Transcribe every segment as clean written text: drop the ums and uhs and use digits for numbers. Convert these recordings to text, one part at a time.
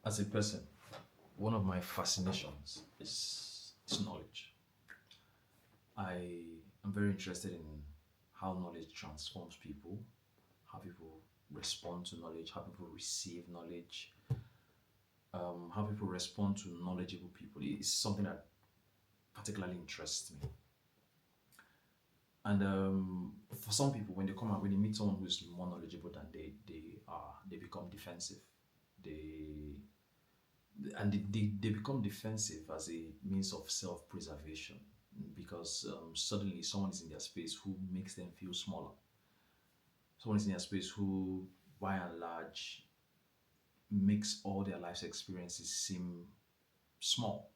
As a person, one of my fascinations is knowledge. I am very interested in how knowledge transforms people, how people respond to knowledge, how people receive knowledge, how people respond to knowledgeable people. It's something that particularly interests me. And for some people, when they come out, when they meet someone who is more knowledgeable than they are, they become defensive. They they become defensive as a means of self-preservation because suddenly someone is in their space who makes them feel smaller. Someone is in their space who, by and large, makes all their life's experiences seem small.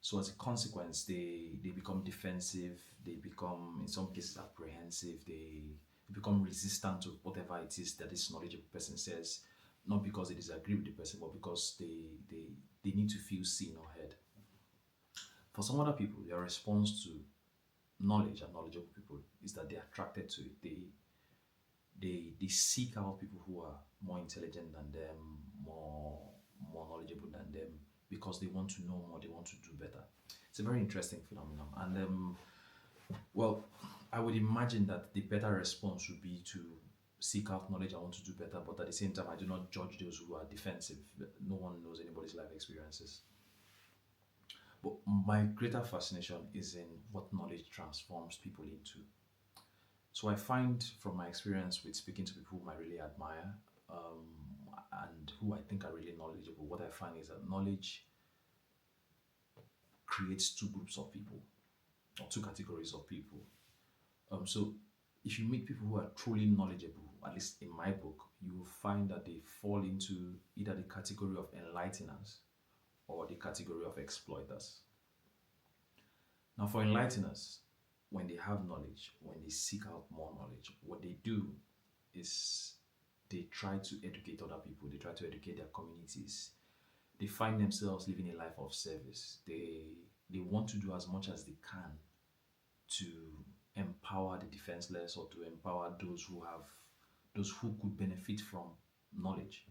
So as a consequence, they become defensive. They become, in some cases, apprehensive. They become resistant to whatever it is that this knowledgeable person says, not because they disagree with the person, but because they need to feel seen or heard. For some other people, their response to knowledge and knowledgeable people is that they're attracted to it. They seek out people who are more intelligent than them, more more knowledgeable than them, because they want to know more, they want to do better. It's a very interesting phenomenon, and well, I would imagine that the better response would be to seek out knowledge. I want to do better, but at the same time, I do not judge those who are defensive. No one knows anybody's life experiences. But my greater fascination is in what knowledge transforms people into. So I find from my experience with speaking to people whom I really admire and who I think are really knowledgeable, what I find is that knowledge creates two groups of people or two categories of people. So if you meet people who are truly knowledgeable, at least in my book, you will find that they fall into either the category of enlighteners or the category of exploiters. Now, for enlighteners, when they have knowledge, when they seek out more knowledge, what they do is they try to educate other people, they try to educate their communities. They find themselves living a life of service. They want to do as much as they can to empower the defenseless or to empower those who could benefit from knowledge.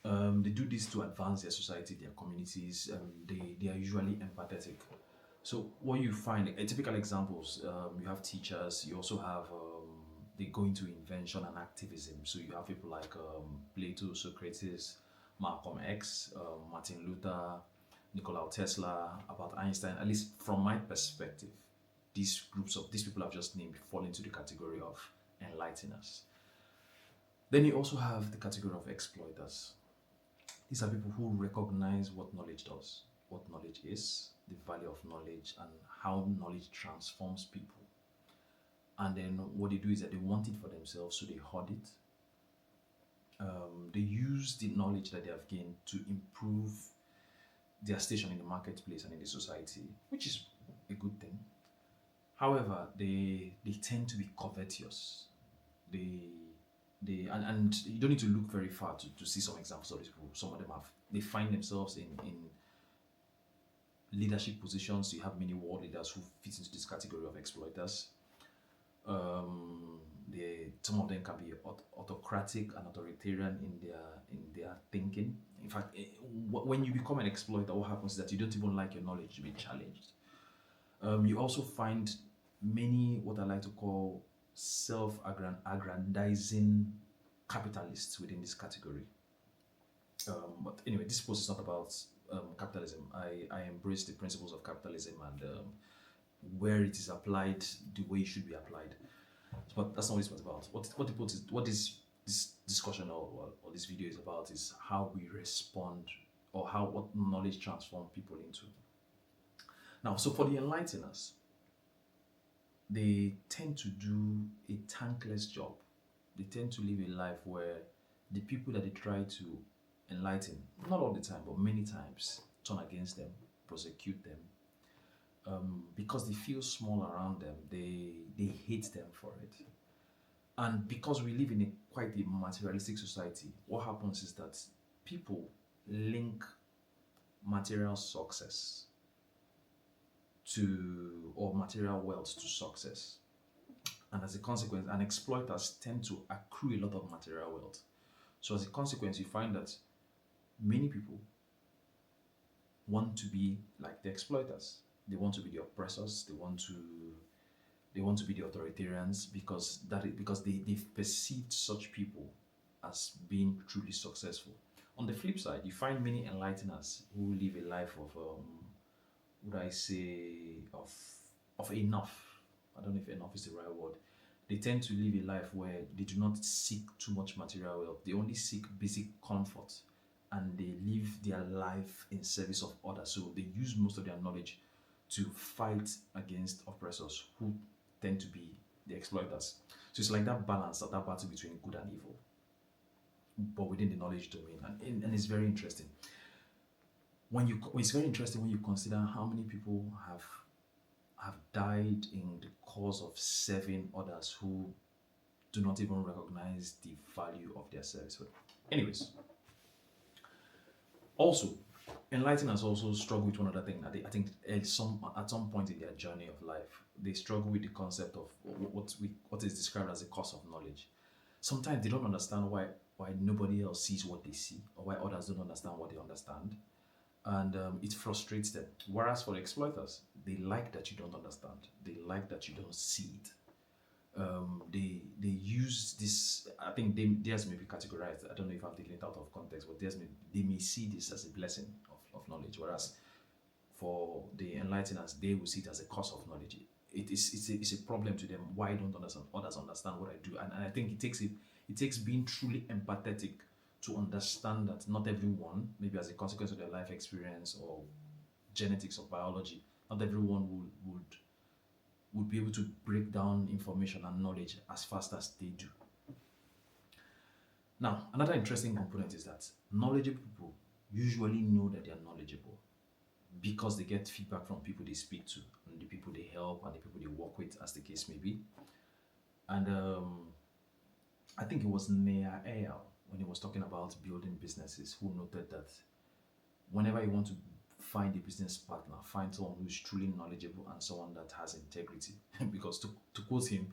They do this to advance their society, their communities. They are usually empathetic. So what you find, typical examples, you have teachers. You also have they go into invention and activism. So you have people like Plato, Socrates, Malcolm X, Martin Luther, Nikola Tesla, about Einstein. At least from my perspective, these people I've just named fall into the category of enlighteners. Then you also have the category of exploiters. These are people who recognize what knowledge does, what knowledge is, the value of knowledge, and how knowledge transforms people. And then what they do is that they want it for themselves, so they hoard it. They use the knowledge that they have gained to improve their station in the marketplace and in the society, which is a good thing. However, they tend to be covetous. They and you don't need to look very far to see some examples of these people. Some of them have they find themselves in leadership positions. You have many world leaders who fit into this category of exploiters. Some of them can be autocratic and authoritarian in their thinking. In fact, when you become an exploiter, what happens is that you don't even like your knowledge to be challenged. You also find many what I like to call self-aggrandizing capitalists within this category. But anyway, this post is not about capitalism. I embrace the principles of capitalism and where it is applied the way it should be applied. But that's not what it's about. What this discussion or this video is about is how we respond or how what knowledge transforms people into. Now, so for the enlighteners, they tend to do a thankless job. They tend to live a life where the people that they try to enlighten, not all the time, but many times, turn against them, prosecute them, because they feel small around them. They hate them for it. And because we live in quite a materialistic society, what happens is that people link material success to or material wealth to success. And as a consequence, and exploiters tend to accrue a lot of material wealth. So as a consequence, you find that many people want to be like the exploiters. They want to be the oppressors. They want to be the authoritarians because they've perceived such people as being truly successful. On the flip side, you find many enlighteners who live a life of would I say of enough. I don't know if enough is the right word. They tend to live a life where they do not seek too much material wealth. They only seek basic comfort, and they live their life in service of others. So they use most of their knowledge to fight against oppressors who tend to be the exploiters. So it's like that balance, that battle between good and evil, but within the knowledge domain, and it's very interesting. It's very interesting when you consider how many people have died in the cause of serving others who do not even recognize the value of their service. But anyways, also, enlighteners also struggle with one other thing. I think at some point in their journey of life, they struggle with the concept of what is described as the cost of knowledge. Sometimes they don't understand why nobody else sees what they see, or why others don't understand what they understand, and it frustrates them. Whereas for exploiters, they like that you don't understand. They like that you don't see it. They use this. I think theirs may be categorized. I don't know if I'm taking it out of context, but they may see this as a blessing of knowledge, whereas for the enlighteners, they will see it as a cost of knowledge. It's a problem to them. Why don't others understand what I do? And I think it takes being truly empathetic to understand that not everyone, maybe as a consequence of their life experience or genetics or biology, not everyone would be able to break down information and knowledge as fast as they do. Now, another interesting component is that knowledgeable people usually know that they are knowledgeable because they get feedback from people they speak to, and the people they help, and the people they work with, as the case may be. And I think it was Nea Eyal, when he was talking about building businesses, who noted that whenever you want to find a business partner, find someone who's truly knowledgeable and someone that has integrity. Because to quote him,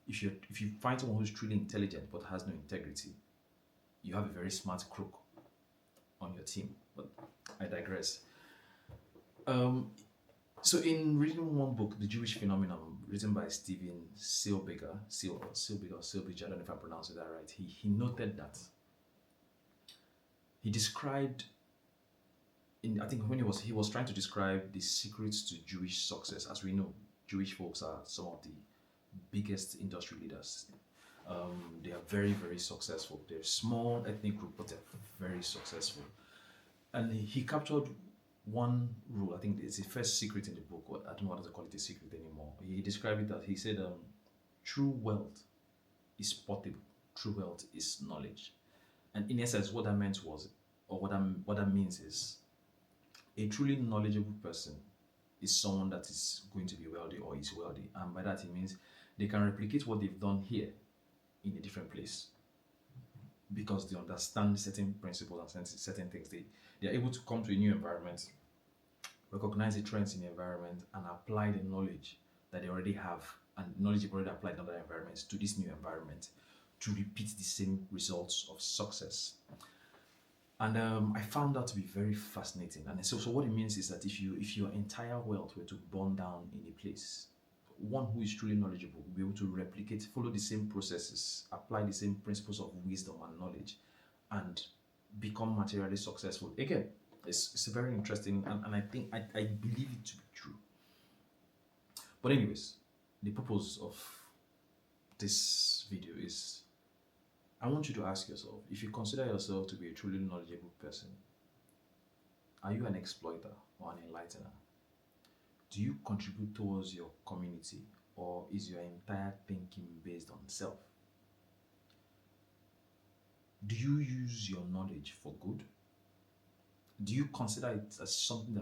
if you find someone who's truly intelligent but has no integrity, you have a very smart crook on your team. But I digress. So in reading one book, The Jewish Phenomenon, written by Stephen Seelbiger, Seelbiger, I don't know if I pronounced that right. He noted that he described I think when he was trying to describe the secrets to Jewish success. As we know, Jewish folks are some of the biggest industry leaders. They are very, very successful. They're a small ethnic group, but they're very successful. And he captured one rule. I think it's the first secret in the book. I don't know what to call it a secret anymore. He described it as, he said, true wealth is portable. True wealth is knowledge. And in essence, what that meant was, or what that means is, a truly knowledgeable person is someone that is going to be wealthy or is wealthy. And by that, it means they can replicate what they've done here in a different place because they understand certain principles and certain things. They are able to come to a new environment, recognize the trends in the environment, and apply the knowledge that they already have and knowledge they've already applied in other environments to this new environment to repeat the same results of success. And I found that to be very fascinating. And so what it means is that if your entire wealth were to burn down in a place, one who is truly knowledgeable will be able to replicate, follow the same processes, apply the same principles of wisdom and knowledge, and become materially successful. Again, it's very interesting, and I think I believe it to be true. But anyways, the purpose of this video is, I want you to ask yourself, if you consider yourself to be a truly knowledgeable person, are you an exploiter or an enlightener? Do you contribute towards your community, or is your entire thinking based on self? Do you use your knowledge for good? Do you consider it as something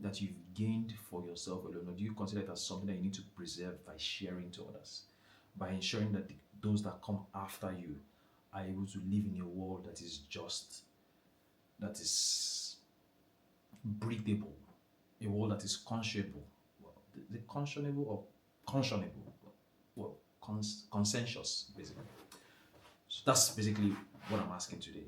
that you've gained for yourself alone, or do you consider it as something that you need to preserve by sharing to others, by ensuring that those that come after you are able to live in a world that is just, that is breathable, a world that is conscionable, the conscionable or conscionable, consensus, basically. So that's basically what I'm asking today.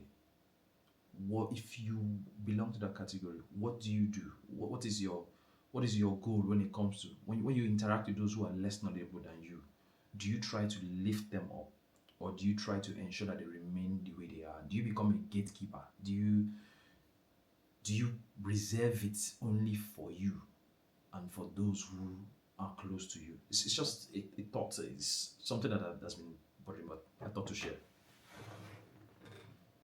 What if you belong to that category? What do you do? What is your goal when it comes to when you interact with those who are less knowledgeable than you? Do you try to lift them up, or do you try to ensure that they remain the way they are? Do you become a gatekeeper? Do you reserve it only for you and for those who are close to you? It's just a thought. It's something that has been bothering, but I thought to share.